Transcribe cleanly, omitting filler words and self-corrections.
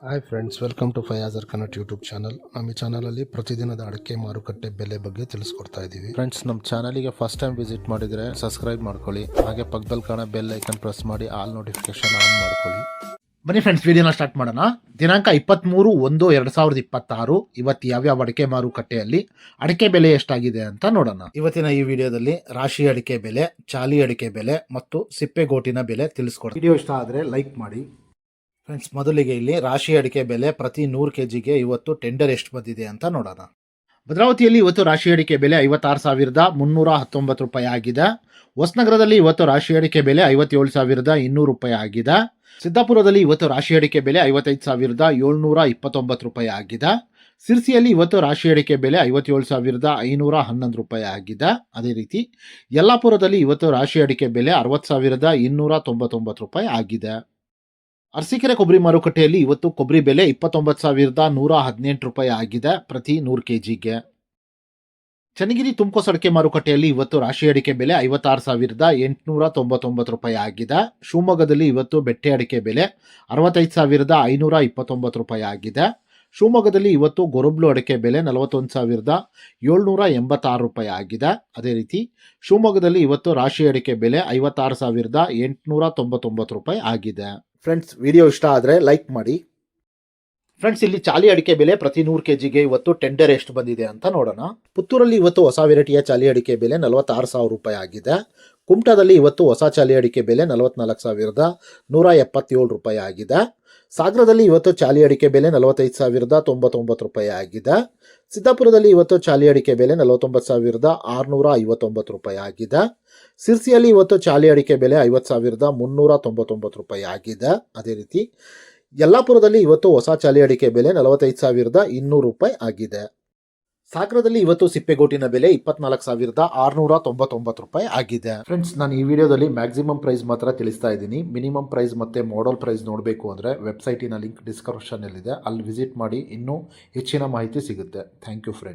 Hi friends, welcome to ಫಯಾಜರ್ ಕನ್ನಟ್ YouTube channel. ನಮ್ಮ ಈ ಚಾನಲಲ್ಲಿ ಪ್ರತಿದಿನದ ಅಡಿಕೆ ಮಾರುಕಟ್ಟೆ ಬೆಲೆ ಬಗ್ಗೆ ತಿಳಿಸ್ಕೊಡ್ತಾ ಇದ್ದೀವಿ. ಫ್ರೆಂಡ್ಸ್, ನಮ್ಮ ಚಾನಲಿಗೆ ಫಸ್ಟ್ ಟೈಮ್ ವಿಸಿಟ್ ಮಾಡಿದರೆ ಸಬ್ಸ್ಕ್ರೈಬ್ ಮಾಡ್ಕೊಳ್ಳಿ. ಹಾಗೆ ಪಕ್ಕದಲ್ಲಿ ಕಾಣೋ ಬೆಲ್ ಐಕನ್ ಪ್ರೆಸ್ ಮಾಡಿ ಆಲ್ ನೋಟಿಫಿಕೇಶನ್ ಆನ್ ಮಾಡ್ಕೊಳ್ಳಿ. ಬನ್ನಿ ಫ್ರೆಂಡ್ಸ್, ವಿಡಿಯೋನ ಸ್ಟಾರ್ಟ್ ಮಾಡೋಣ. ದಿನಾಂಕ 23/1/2026 ಇವತ್ತು ಯಾವ್ಯಾವ ಅಡಿಕೆ ಮಾರುಕಟ್ಟೆಯಲ್ಲಿ ಅಡಿಕೆ ಬೆಲೆ ಎಷ್ಟಾಗಿದೆ ಅಂತ ನೋಡೋಣ. ಇವತ್ತಿನ ಈ ವಿಡಿಯೋದಲ್ಲಿ ರಾಶಿ ಅಡಿಕೆ ಬೆಲೆ, ಚಾಲಿ ಅಡಿಕೆ ಬೆಲೆ ಮತ್ತು ಸಿಪ್ಪೆಗೋಟಿನ ಬೆಲೆ ತಿಳಿಸ್ಕೊಡ್ತೀನಿ. ವಿಡಿಯೋ ಇಷ್ಟ ಆದರೆ ಲೈಕ್ ಮಾಡಿ. ಫ್ರೆಂಡ್ಸ್, ಮೊದಲಿಗೆ ಇಲ್ಲಿ ರಾಶಿ ಅಡಿಕೆ ಬೆಲೆ ಪ್ರತಿ 100 kgಗೆ ಇವತ್ತು ಟೆಂಡರ್ ಎಷ್ಟು ಬಂದಿದೆ ಅಂತ ನೋಡೋಣ. ಭದ್ರಾವತಿಯಲ್ಲಿ ಇವತ್ತು ರಾಶಿ ಅಡಿಕೆ ಬೆಲೆ 56,319 ರೂಪಾಯಿ ಆಗಿದೆ. ಹೊಸನಗರದಲ್ಲಿ ಇವತ್ತು ರಾಶಿ ಅಡಿಕೆ ಬೆಲೆ 57,200 ರೂಪಾಯಿ ಆಗಿದೆ. ಸಿದ್ದಾಪುರದಲ್ಲಿ ಇವತ್ತು ರಾಶಿ ಅಡಿಕೆ ಬೆಲೆ 55,729 ರೂಪಾಯಿ ಆಗಿದೆ. ಸಿರ್ಸಿಯಲ್ಲಿ ಇವತ್ತು ರಾಶಿ ಅಡಿಕೆ ಬೆಲೆ 57,511 ರೂಪಾಯಿ ಆಗಿದೆ. ಅದೇ ರೀತಿ ಯಲ್ಲಾಪುರದಲ್ಲಿ ಇವತ್ತು ರಾಶಿ ಅಡಿಕೆ ಬೆಲೆ 60,299 ರೂಪಾಯಿ ಆಗಿದೆ. ಅರಸೀಕೆರೆ ಕೊಬ್ಬರಿ ಮಾರುಕಟ್ಟೆಯಲ್ಲಿ ಇವತ್ತು ಕೊಬ್ಬರಿ ಬೆಲೆ 29,118 ರೂಪಾಯಿ ಆಗಿದೆ ಪ್ರತಿ 100 kgಗೆ. ಚನ್ನಗಿರಿ ತುಮಕೋಸ್ ಅಡಿಕೆ ಮಾರುಕಟ್ಟೆಯಲ್ಲಿ ಇವತ್ತು ರಾಶಿ ಅಡಿಕೆ ಬೆಲೆ 56,899 ರೂಪಾಯಿ ಆಗಿದೆ. ಶಿವಮೊಗ್ಗದಲ್ಲಿ ಇವತ್ತು ಬೆಟ್ಟೆ ಅಡಿಕೆ ಬೆಲೆ 65,529 ರೂಪಾಯಿ ಆಗಿದೆ. ಶಿವಮೊಗ್ಗದಲ್ಲಿ ಇವತ್ತು ಗೊರಬ್ಲು ಅಡಿಕೆ ಬೆಲೆ 41,786 ರೂಪಾಯಿ ಆಗಿದೆ. ಅದೇ ರೀತಿ ಶಿವಮೊಗ್ಗದಲ್ಲಿ ಇವತ್ತು ರಾಶಿ ಅಡಿಕೆ ಬೆಲೆ 56,899 ರೂಪಾಯಿ ಆಗಿದೆ. ಫ್ರೆಂಡ್ಸ್, ವಿಡಿಯೋ ಇಷ್ಟ ಆದರೆ ಲೈಕ್ ಮಾಡಿ. ಫ್ರೆಂಡ್ಸ್, ಇಲ್ಲಿ ಚಾಲಿ ಅಡಿಕೆ ಬೆಲೆ ಪ್ರತಿ 100 kgಗೆ ಇವತ್ತು ಟೆಂಡರ್ ಎಷ್ಟು ಬಂದಿದೆ ಅಂತ ನೋಡೋಣ. ಪುತ್ತೂರಲ್ಲಿ ಇವತ್ತು ಹೊಸ ವೆರೈಟಿಯ ಚಾಲಿ ಅಡಿಕೆ ಬೆಲೆ 46,000 ರೂಪಾಯಿ ಆಗಿದೆ. ಕುಮಟಾದಲ್ಲಿ ಇವತ್ತು ಹೊಸ ಚಾಲಿ ಅಡಿಕೆ ಬೆಲೆ 44,177 ರೂಪಾಯಿ ಆಗಿದೆ. ಸಾಗರದಲ್ಲಿ ಇವತ್ತು ಚಾಲಿ ಅಡಿಕೆ ಬೆಲೆ 45,099 ರೂಪಾಯಿ ಆಗಿದೆ. ಸಿದ್ದಾಪುರದಲ್ಲಿ ಇವತ್ತು ಚಾಲಿ ಅಡಿಕೆ ಬೆಲೆ 49,659 ರೂಪಾಯಿ ಆಗಿದೆ. ಸಿರ್ಸಿಯಲ್ಲಿ ಇವತ್ತು ಚಾಲಿ ಅಡಿಕೆ ಬೆಲೆ 50,399 ರೂಪಾಯಿ ಆಗಿದೆ. ಅದೇ ರೀತಿ ಯಲ್ಲಾಪುರದಲ್ಲಿ ಇವತ್ತು ಹೊಸ ಚಾಲಿ ಅಡಿಕೆ ಬೆಲೆ 45,200 ರೂಪಾಯಿ ಆಗಿದೆ. ಸಾಗರದಲ್ಲಿ ಇವತ್ತು ಸಿಪ್ಪೆಗೋಟಿನ ಬೆಲೆ 24,699 ರೂಪಾಯಿ ಆಗಿದೆ. ಫ್ರೆಂಡ್ಸ್, ನಾನು ಈ ವಿಡಿಯೋದಲ್ಲಿ ಮ್ಯಾಕ್ಸಿಮಮ್ ಪ್ರೈಸ್ ಮಾತ್ರ ತಿಳಿಸ್ತಾ ಇದ್ದೀನಿ. ಮಿನಿಮಮ್ ಪ್ರೈಸ್ ಮತ್ತು ಮಾಡಲ್ ಪ್ರೈಸ್ ನೋಡಬೇಕು ಅಂದರೆ ವೆಬ್ಸೈಟಿನ ಲಿಂಕ್ ಡಿಸ್ಕ್ರಿಪ್ಷನಲ್ಲಿದೆ, ಅಲ್ಲಿ ವಿಸಿಟ್ ಮಾಡಿ ಇನ್ನೂ ಹೆಚ್ಚಿನ ಮಾಹಿತಿ ಸಿಗುತ್ತೆ. Thank you friends.